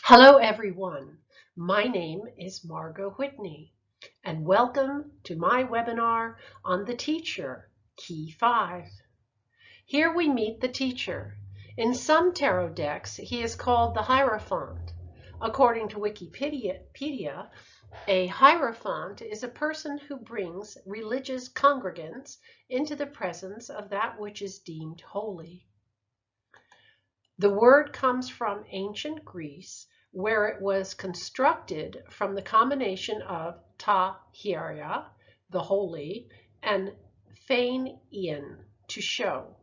Hello, everyone. My name is Margot Whitney, and welcome to my webinar on the teacher, Key 5. Here we meet the teacher. In some tarot decks, he is called the Hierophant. According to Wikipedia, a Hierophant is a person who brings religious congregants into the presence of that which is deemed holy. The word comes from ancient Greece, where it was constructed from the combination of ta hieria, the holy, and phain ian, to show.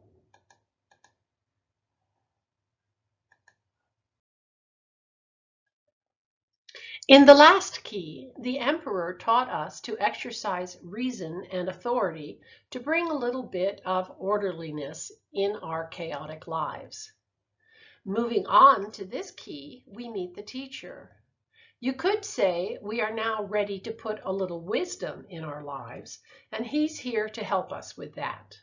In the last key, the emperor taught us to exercise reason and authority to bring a little bit of orderliness in our chaotic lives. Moving on to this key, we meet the teacher. You could say we are now ready to put a little wisdom in our lives, and he's here to help us with that.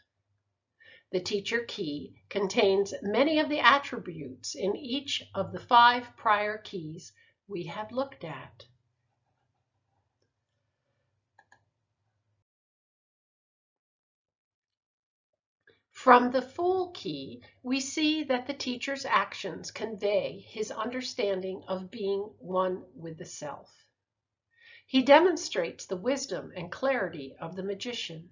The teacher key contains many of the attributes in each of the 5 prior keys we have looked at. From the Fool key, we see that the teacher's actions convey his understanding of being one with the self. He demonstrates the wisdom and clarity of the magician.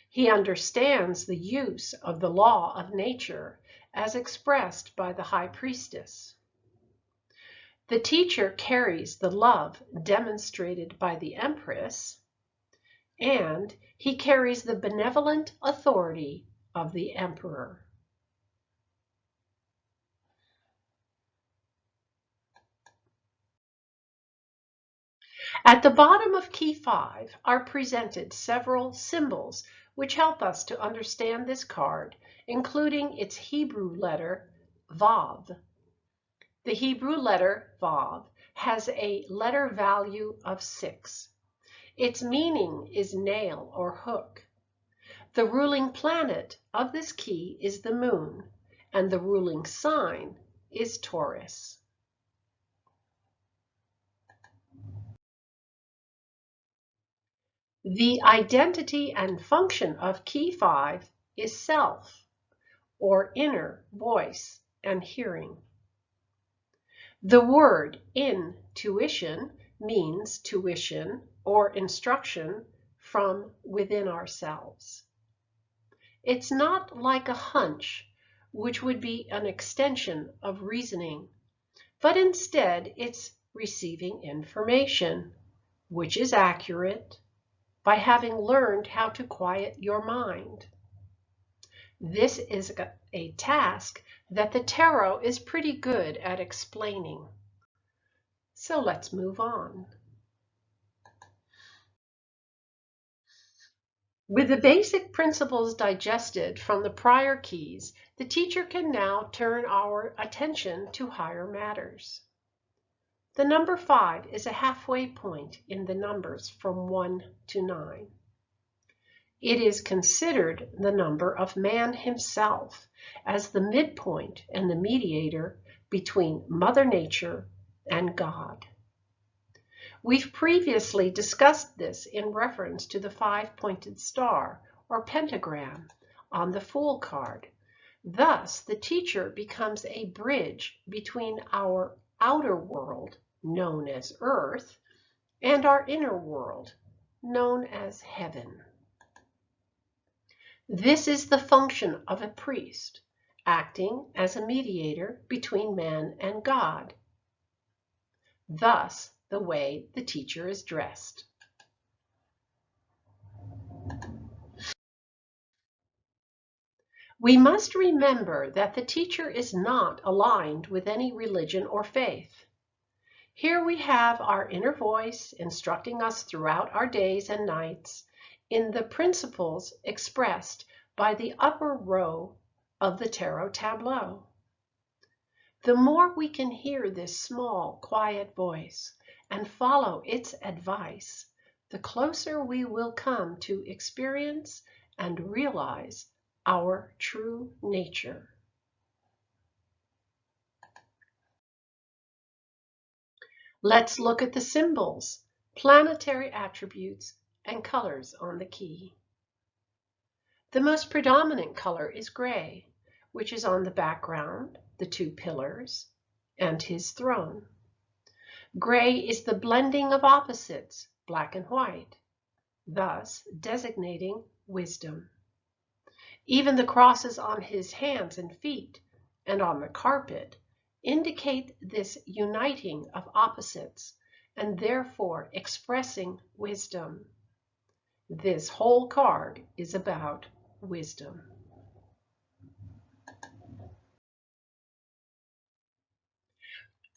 He understands the use of the law of nature as expressed by the high priestess. The teacher carries the love demonstrated by the empress, and he carries the benevolent authority of the emperor. At the bottom of key 5 are presented several symbols which help us to understand this card, including its Hebrew letter Vav. The Hebrew letter Vav has a letter value of 6. Its meaning is nail or hook. The ruling planet of this key is the moon, and the ruling sign is Taurus. The identity and function of key 5 is self, or inner voice and hearing. The word intuition means tuition or instruction from within ourselves. It's not like a hunch, which would be an extension of reasoning, but instead it's receiving information, which is accurate, by having learned how to quiet your mind. This is a task that the tarot is pretty good at explaining. So let's move on. With the basic principles digested from the prior keys, the teacher can now turn our attention to higher matters. The number 5 is a halfway point in the numbers from 1 to 9. It is considered the number of man himself as the midpoint and the mediator between Mother Nature and God. We've previously discussed this in reference to the 5-pointed star or pentagram on the Fool card. Thus, the teacher becomes a bridge between our outer world, known as Earth, and our inner world, known as Heaven. This is the function of a priest, acting as a mediator between man and God. Thus, the way the teacher is dressed. We must remember that the teacher is not aligned with any religion or faith. Here we have our inner voice instructing us throughout our days and nights in the principles expressed by the upper row of the tarot tableau. The more we can hear this small, quiet voice and follow its advice, the closer we will come to experience and realize our true nature. Let's look at the symbols, planetary attributes, and colors on the key. The most predominant color is gray, which is on the background, the two pillars, and his throne. Gray is the blending of opposites, black and white, thus designating wisdom. Even the crosses on his hands and feet and on the carpet indicate this uniting of opposites and therefore expressing wisdom. This whole card is about wisdom.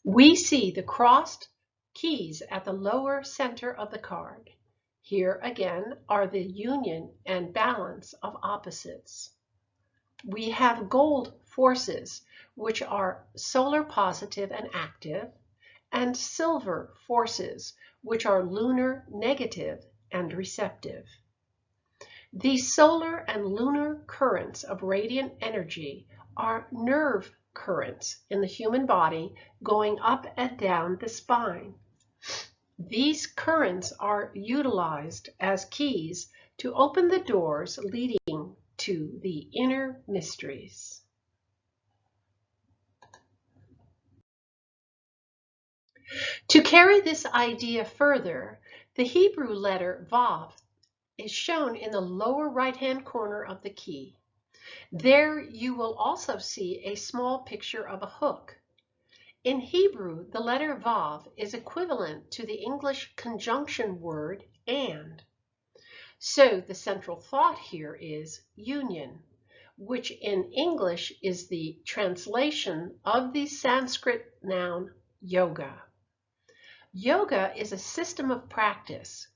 We see the crossed keys at the lower center of the card. Here again are the union and balance of opposites. We have gold forces, which are solar positive and active, and silver forces, which are lunar negative and receptive. These solar and lunar currents of radiant energy are nerve currents in the human body going up and down the spine. These currents are utilized as keys to open the doors leading to the inner mysteries. To carry this idea further, the Hebrew letter Vav is shown in the lower right-hand corner of the key. There you will also see a small picture of a hook. In Hebrew, the letter Vav is equivalent to the English conjunction word and. So the central thought here is union, which in English is the translation of the Sanskrit noun yoga. Yoga is a system of practice,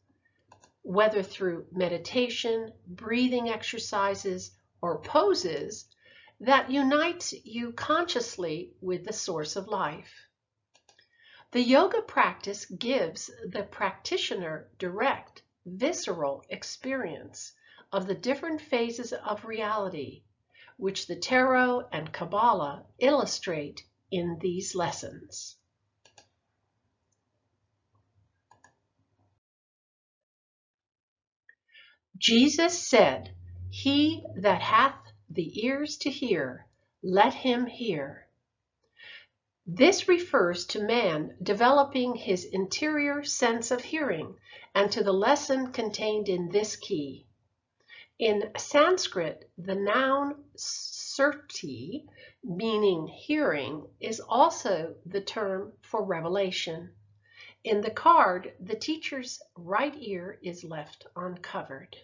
whether through meditation, breathing exercises, or poses, that unites you consciously with the source of life. The yoga practice gives the practitioner direct, visceral experience of the different phases of reality, which the Tarot and Kabbalah illustrate in these lessons. Jesus said, "He that hath the ears to hear, let him hear." This refers to man developing his interior sense of hearing and to the lesson contained in this key. In Sanskrit, the noun surti, meaning hearing, is also the term for revelation. In the card, the teacher's right ear is left uncovered.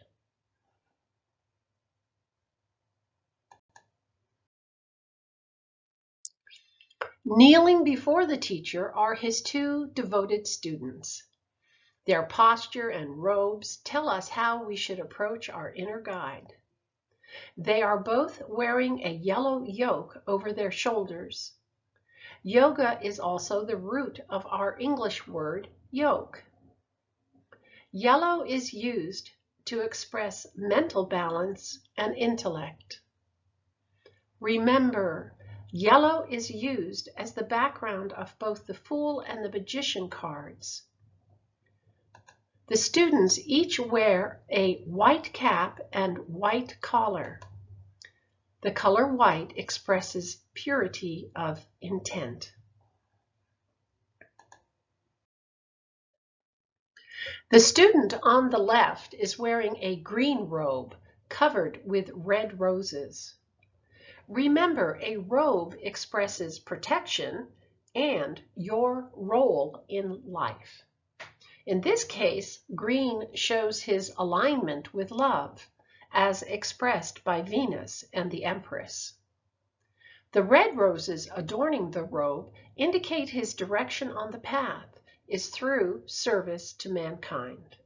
Kneeling before the teacher are his two devoted students. Their posture and robes tell us how we should approach our inner guide. They are both wearing a yellow yoke over their shoulders. Yoga is also the root of our English word yoke. Yellow is used to express mental balance and intellect. Remember, yellow is used as the background of both the Fool and the Magician cards. The students each wear a white cap and white collar. The color white expresses purity of intent. The student on the left is wearing a green robe covered with red roses. Remember, a robe expresses protection and your role in life. In this case, green shows his alignment with love, as expressed by Venus and the Empress. The red roses adorning the robe indicate his direction on the path is through service to mankind.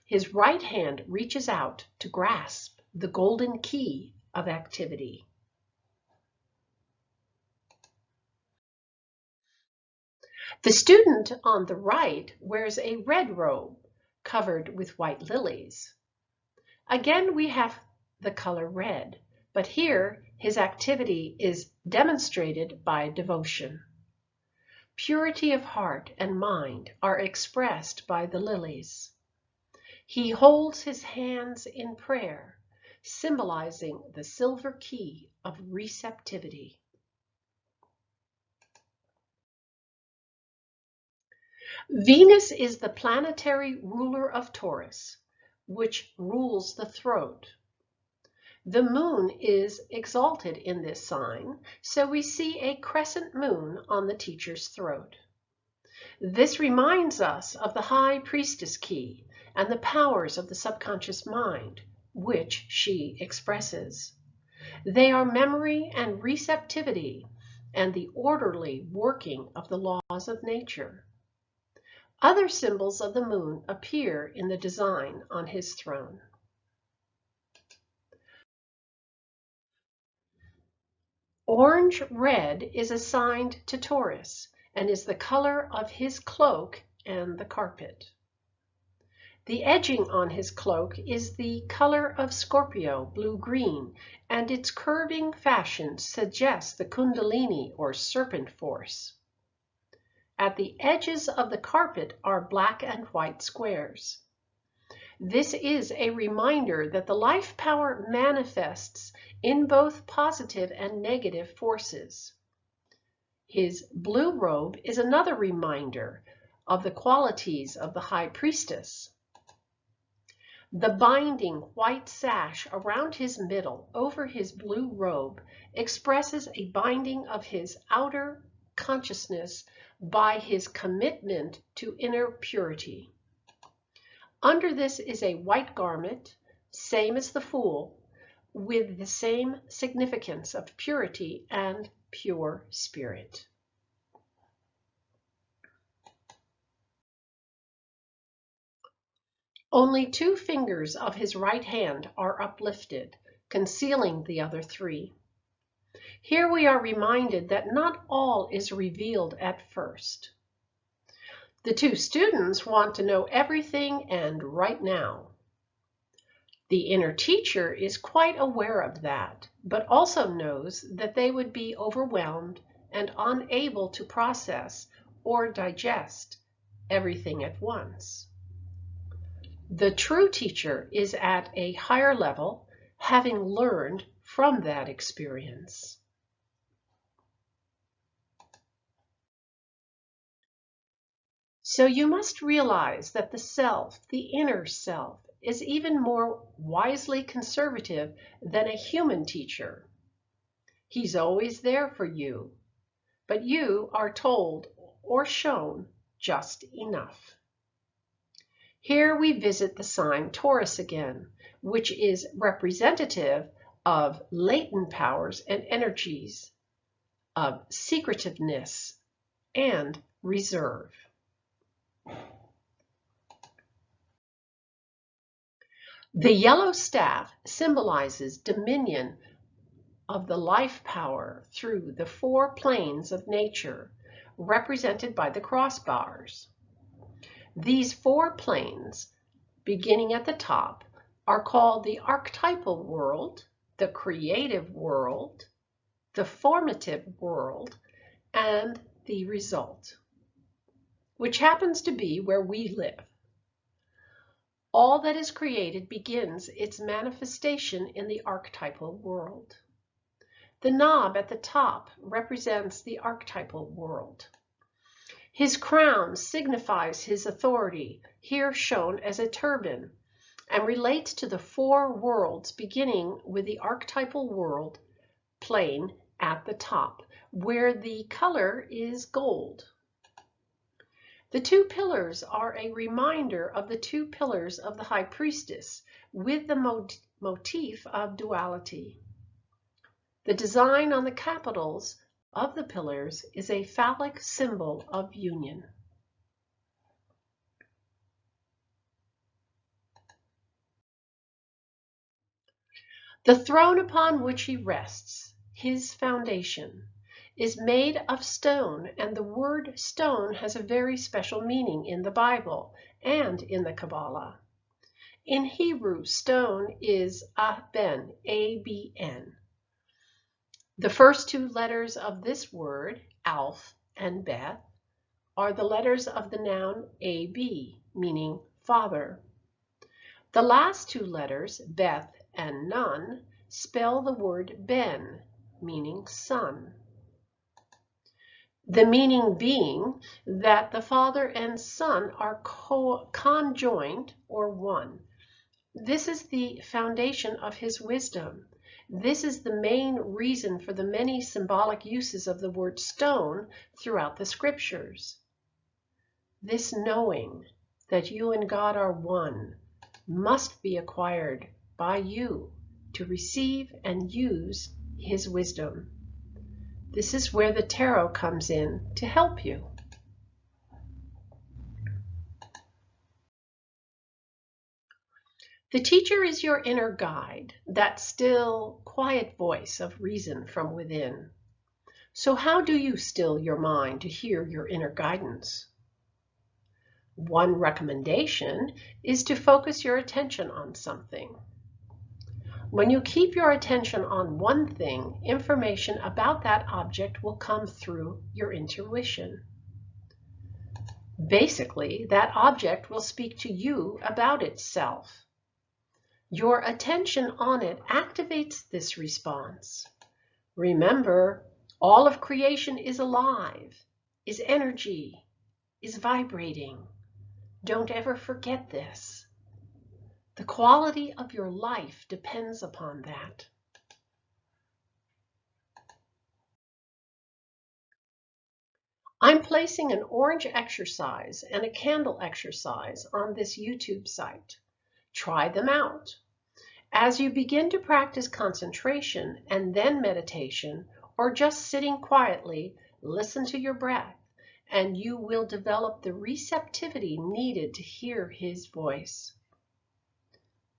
His right hand reaches out to grasp the golden key of activity. The student on the right wears a red robe covered with white lilies. Again, we have the color red, but here his activity is demonstrated by devotion. Purity of heart and mind are expressed by the lilies. He holds his hands in prayer, symbolizing the silver key of receptivity. Venus is the planetary ruler of Taurus, which rules the throat. The moon is exalted in this sign, so we see a crescent moon on the teacher's throat. This reminds us of the high priestess key and the powers of the subconscious mind, which she expresses. They are memory and receptivity and the orderly working of the laws of nature. Other symbols of the moon appear in the design on his throne. Orange-red is assigned to Taurus and is the color of his cloak and the carpet. The edging on his cloak is the color of Scorpio, blue-green, and its curving fashion suggests the Kundalini or serpent force. At the edges of the carpet are black and white squares. This is a reminder that the life power manifests in both positive and negative forces. His blue robe is another reminder of the qualities of the high priestess. The binding white sash around his middle over his blue robe expresses a binding of his outer consciousness by his commitment to inner purity. Under this is a white garment, same as the Fool, with the same significance of purity and pure spirit. Only 2 fingers of his right hand are uplifted, concealing the other 3. Here we are reminded that not all is revealed at first. The 2 students want to know everything and right now. The inner teacher is quite aware of that, but also knows that they would be overwhelmed and unable to process or digest everything at once. The true teacher is at a higher level, having learned from that experience. So you must realize that the self, the inner self, is even more wisely conservative than a human teacher. He's always there for you, but you are told or shown just enough. Here we visit the sign Taurus again, which is representative of latent powers and energies, of secretiveness and reserve. The yellow staff symbolizes dominion of the life power through the 4 planes of nature, represented by the crossbars. These 4 planes, beginning at the top, are called the archetypal world, the creative world, the formative world, and the result, which happens to be where we live. All that is created begins its manifestation in the archetypal world. The knob at the top represents the archetypal world. His crown signifies his authority, here shown as a turban, and relates to the 4 worlds, beginning with the archetypal world plane at the top, where the color is gold. The 2 pillars are a reminder of the 2 pillars of the High Priestess, with the motif of duality. The design on the capitals of the pillars is a phallic symbol of union. The throne upon which he rests, his foundation, is made of stone, and the word stone has a very special meaning in the Bible and in the Kabbalah. In Hebrew, stone is Aben, A-B-N. The first 2 letters of this word, Alf and Beth, are the letters of the noun AB, meaning father. The last two letters, Beth and Nun, spell the word Ben, meaning son. The meaning being that the father and son are conjoined or one. This is the foundation of his wisdom. This is the main reason for the many symbolic uses of the word stone throughout the scriptures. This knowing that you and God are one must be acquired by you to receive and use his wisdom. This is where the tarot comes in to help you. The teacher is your inner guide, that still, quiet voice of reason from within. So how do you still your mind to hear your inner guidance? One recommendation is to focus your attention on something. When you keep your attention on one thing, information about that object will come through your intuition. Basically, that object will speak to you about itself. Your attention on it activates this response. Remember, all of creation is alive, is energy, is vibrating. Don't ever forget this. The quality of your life depends upon that. I'm placing an orange exercise and a candle exercise on this YouTube site. Try them out. As you begin to practice concentration and then meditation, or just sitting quietly, listen to your breath, and you will develop the receptivity needed to hear his voice.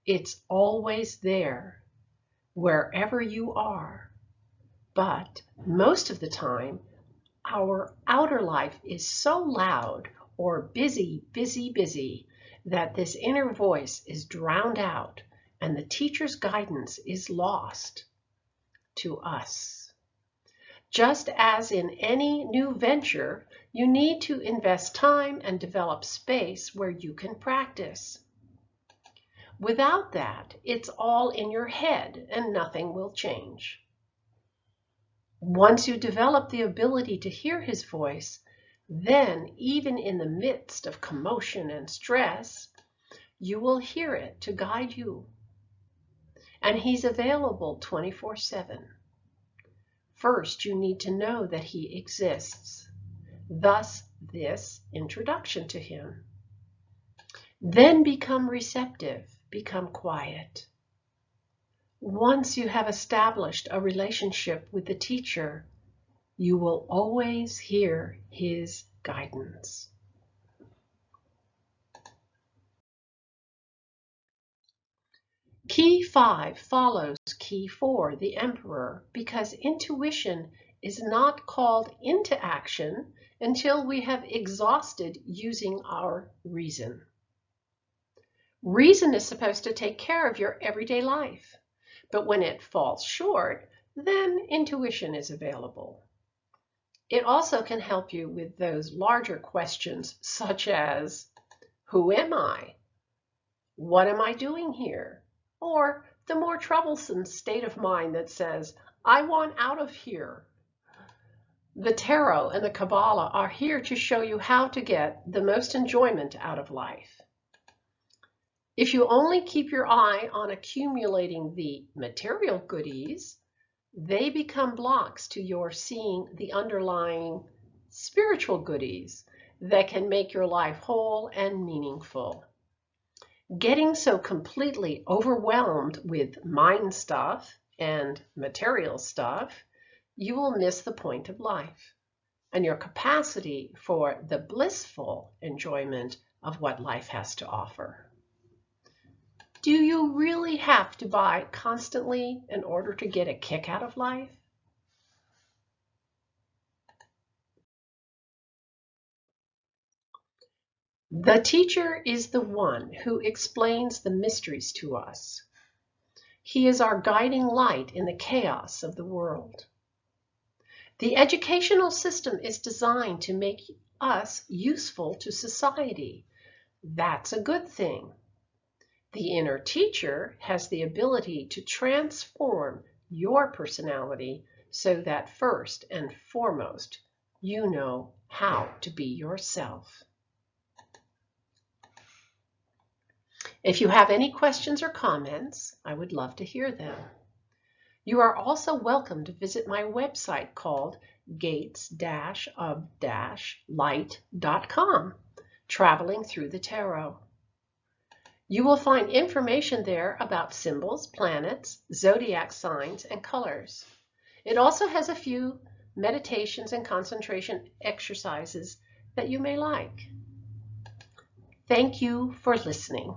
It's always there, wherever you are. But most of the time, our outer life is so loud or busy, that this inner voice is drowned out and the teacher's guidance is lost to us. Just as in any new venture, you need to invest time and develop space where you can practice. Without that, it's all in your head and nothing will change. Once you develop the ability to hear his voice, then even in the midst of commotion and stress, you will hear it to guide you. And he's available 24/7. First, you need to know that he exists. Thus, this introduction to him. Then become receptive, become quiet. Once you have established a relationship with the teacher, you will always hear his guidance. Key 5 follows Key 4, the Emperor, because intuition is not called into action until we have exhausted using our reason. Reason is supposed to take care of your everyday life. But when it falls short, then intuition is available. It also can help you with those larger questions such as, who am I? What am I doing here? Or the more troublesome state of mind that says, I want out of here. The Tarot and the Kabbalah are here to show you how to get the most enjoyment out of life. If you only keep your eye on accumulating the material goodies, they become blocks to your seeing the underlying spiritual goodies that can make your life whole and meaningful. Getting so completely overwhelmed with mind stuff and material stuff, you will miss the point of life and your capacity for the blissful enjoyment of what life has to offer. Do you really have to buy constantly in order to get a kick out of life? The teacher is the one who explains the mysteries to us. He is our guiding light in the chaos of the world. The educational system is designed to make us useful to society. That's a good thing. The inner teacher has the ability to transform your personality so that first and foremost, you know how to be yourself. If you have any questions or comments, I would love to hear them. You are also welcome to visit my website called gates-of-light.com, Traveling Through the Tarot. You will find information there about symbols, planets, zodiac signs, and colors. It also has a few meditations and concentration exercises that you may like. Thank you for listening.